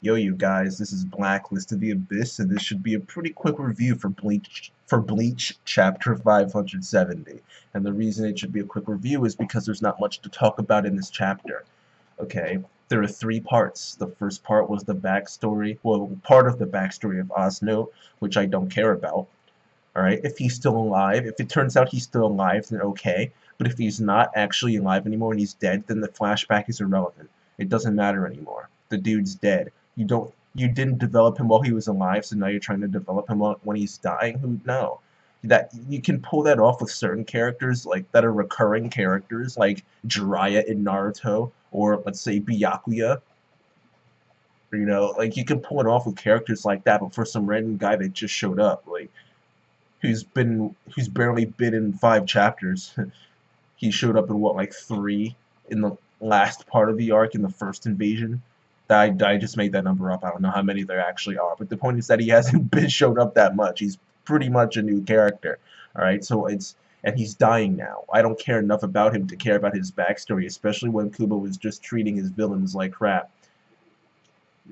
Yo, you guys, this is Blacklist of the Abyss, and this should be a pretty quick review for Bleach Chapter 570. And the reason it should be a quick review is because there's not much to talk about in this chapter. Okay, there are three parts. The first part was the backstory, well, part of the backstory of Osno, which I don't care about. Alright, if he's still alive, if it turns out he's still alive, then okay. But if he's not actually alive anymore and he's dead, then the flashback is irrelevant. It doesn't matter anymore. The dude's dead. You didn't develop him while he was alive, so now you're trying to develop him when he's dying? Who no. That you can pull that off with certain characters like that are recurring characters like Jiraiya in Naruto, or let's say Byakuya. Like you can pull it off with characters like that, but for some random guy that just showed up, like who's barely been in 5 chapters. He showed up in what, like 3 in the last part of the arc in the first invasion. I just made that number up. I don't know how many there actually are, but the point is that he hasn't been showed up that much. He's pretty much a new character. All right, so and he's dying now. I don't care enough about him to care about his backstory, especially when Kubo was just treating his villains like crap.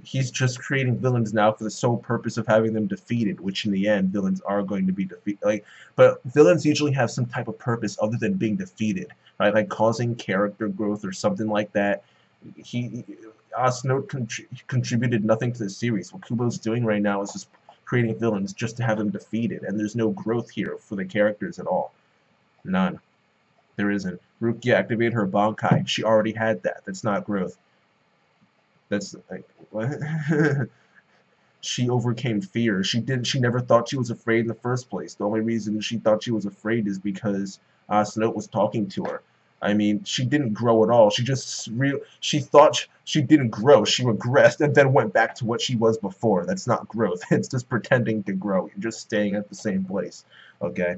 He's just creating villains now for the sole purpose of having them defeated, which in the end villains are going to be defeated. But villains usually have some type of purpose other than being defeated, right? Like causing character growth or something like that. Asno contributed nothing to the series. What Kubo's doing right now is just creating villains just to have them defeated, and there's no growth here for the characters at all. None. There isn't. Rukia activated her Bankai. She already had that. That's not growth. That's like what? She overcame fear. She never thought she was afraid in the first place. The only reason she thought she was afraid is because Snow was talking to her. I mean, she didn't grow at all. She thought she didn't grow. She regressed and then went back to what she was before. That's not growth. It's just pretending to grow. You're just staying at the same place. Okay?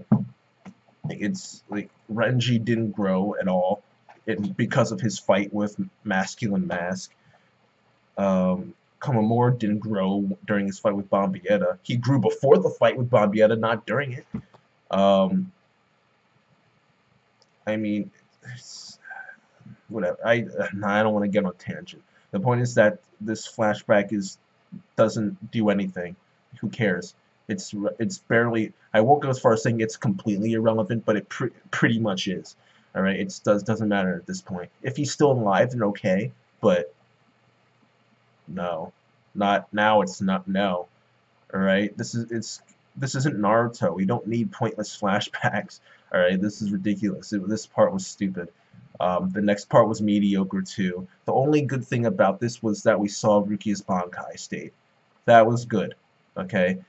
It's like Renji didn't grow at all because of his fight with Masculine Mask. Kamamura didn't grow during his fight with Bombietta. He grew before the fight with Bombietta, not during it. I mean, whatever. I don't want to get on a tangent. The point is that this flashback doesn't do anything. Who cares? It's barely. I won't go as far as saying it's completely irrelevant, but it pretty much is. All right, doesn't matter at this point. If he's still alive, then okay, but. No, not now. It's not no. All right, this isn't Naruto. We don't need pointless flashbacks. All right, this is ridiculous. This part was stupid. The next part was mediocre too. The only good thing about this was that we saw Rukia's Bankai state. That was good. Okay,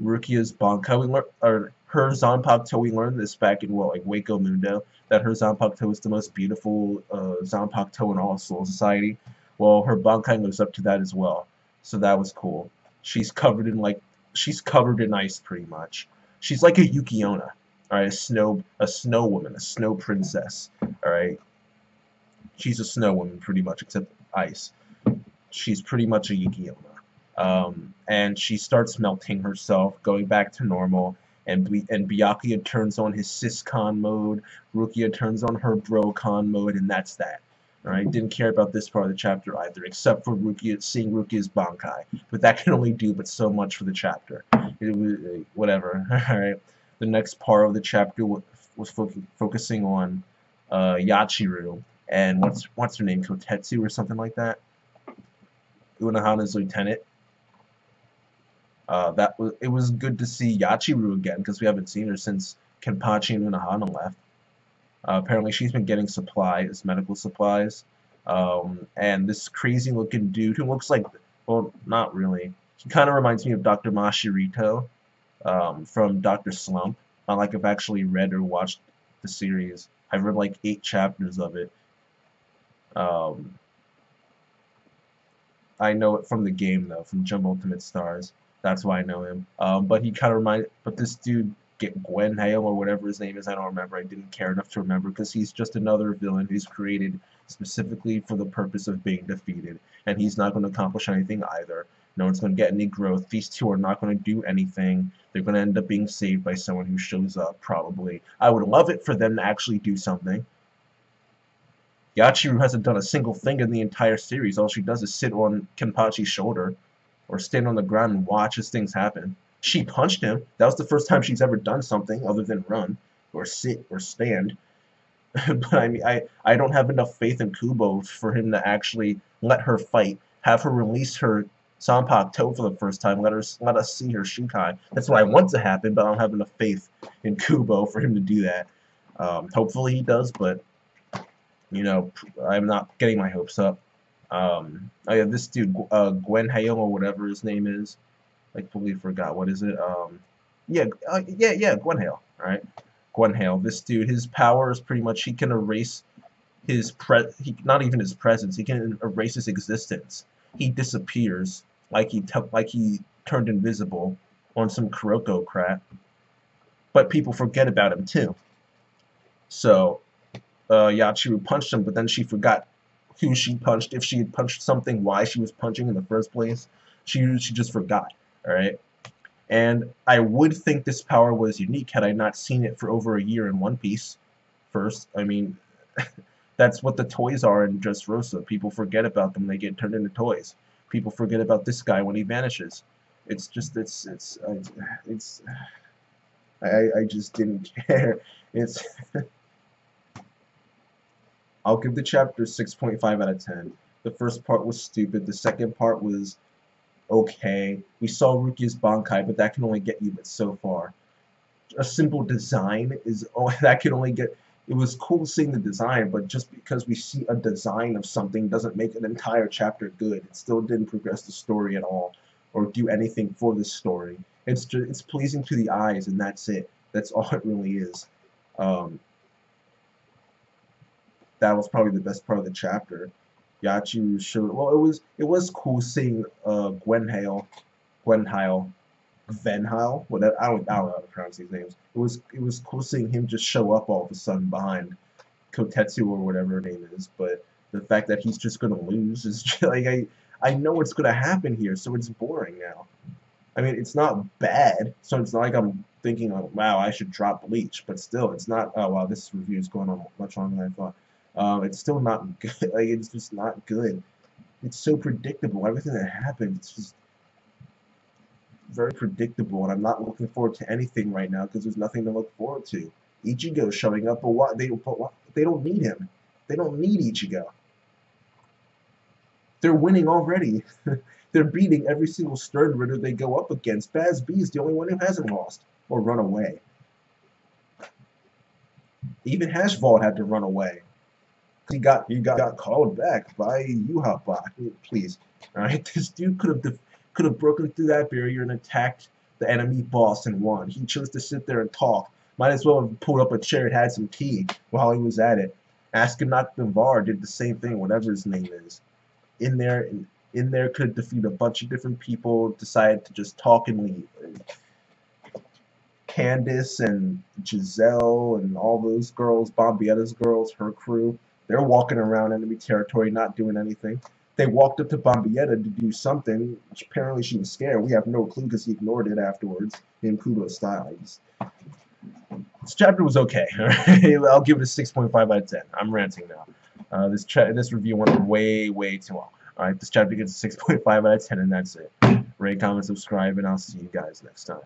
Rukia's Bankai. Her Zanpakuto. We learned this back in like Waco Mundo, that her Zanpakuto is the most beautiful Zanpakuto in all of Soul Society. Well, her Bankai lives up to that as well, so that was cool. She's covered in ice pretty much. She's like a Yukiona, all right, a snow woman, a snow princess, all right. She's a snow woman pretty much, except ice. She's pretty much a Yukiona, and she starts melting herself, going back to normal. And Byakuya turns on his Sis-Con mode. Rukia turns on her Bro-Con mode, and that's that. Alright, didn't care about this part of the chapter either, except for seeing Rukia's Bankai. But that can only do but so much for the chapter. It was whatever. Alright, the next part of the chapter was focusing on Yachiru and what's her name, Kotetsu or something like that. Unohana's lieutenant. It was good to see Yachiru again because we haven't seen her since Kenpachi and Unohana left. Apparently she's been getting supplies, medical supplies, and this crazy looking dude who looks like, well, not really. He kind of reminds me of Dr. Mashirito from Dr. Slump. Not like I've actually read or watched the series. I've read like 8 chapters of it. I know it from the game though, from Jump Ultimate Stars. That's why I know him. But he kind of but this dude, Gwen Hale or whatever his name is, I don't remember. I didn't care enough to remember because he's just another villain who's created specifically for the purpose of being defeated, and he's not going to accomplish anything either. No one's going to get any growth. These two are not going to do anything. They're going to end up being saved by someone who shows up, probably. I would love it for them to actually do something. Yachiru hasn't done a single thing in the entire series. All she does is sit on Kenpachi's shoulder. or stand on the ground and watch as things happen. She punched him. That was the first time she's ever done something other than run or sit or stand. But I mean, I don't have enough faith in Kubo for him to actually let her fight, have her release her Sanpak toe for the first time, let us see her Shukai. That's what I want to happen, but I don't have enough faith in Kubo for him to do that. Hopefully he does, but you know, I'm not getting my hopes up. Oh yeah, this dude, Gwen Hale or whatever his name is. I completely forgot. What is it? Yeah, Gwen Hale. All right, Gwen Hale. This dude, his power is pretty much he can erase not even his presence. He can erase his existence. He disappears like he turned invisible on some Kuroko crap. But people forget about him too. So Yachiru punched him, but then she forgot who she punched. If she had punched something, why she was punching in the first place. She just forgot. All right. And I would think this power was unique had I not seen it for over a year in One Piece. First, I mean, that's what the toys are in Dressrosa. People forget about them; they get turned into toys. People forget about this guy when he vanishes. It's just I just didn't care. It's I'll give the chapter 6.5 out of 10. The first part was stupid. The second part was okay. We saw Rukia's Bankai, but that can only get you but so far. A simple design is that can only get. It was cool seeing the design, but just because we see a design of something doesn't make an entire chapter good. It still didn't progress the story at all, or do anything for the story. It's pleasing to the eyes, and that's it. That's all it really is. That was probably the best part of the chapter. Yachiru showed. Well, it was cool seeing Venhile, whatever. I don't know how to pronounce these names. It was cool seeing him just show up all of a sudden behind Kotetsu or whatever her name is. But the fact that he's just gonna lose is just, like I know what's gonna happen here, so it's boring now. I mean, it's not bad, so it's not like I'm thinking, like, wow, I should drop Bleach. But still, it's not. Oh wow, this review is going on much longer than I thought. It's still not good. Like, it's just not good. It's so predictable. Everything that happens, it's just very predictable, and I'm not looking forward to anything right now because there's nothing to look forward to. Ichigo showing up, but what? They don't need him. They don't need Ichigo. They're winning already. They're beating every single Stern Ritter they go up against. Baz B is the only one who hasn't lost or run away. Even Hashvald had to run away. He got called back by Yuhapa. Please, all right. This dude could have broken through that barrier and attacked the enemy boss and won. He chose to sit there and talk. Might as well have pulled up a chair and had some tea while he was at it. Astronaut Navar did the same thing, whatever his name is. In there could defeat a bunch of different people. Decided to just talk and leave. Candace and Giselle and all those girls, Bombietta's girls, her crew. They're walking around enemy territory, not doing anything. They walked up to Bombietta to do something, which apparently she was scared. We have no clue because he ignored it afterwards in Kudo's style. This chapter was okay. I'll give it a 6.5 out of 10. I'm ranting now. This review went way too long. All right, this chapter gets a 6.5 out of 10, and that's it. Rate, comment, subscribe, and I'll see you guys next time.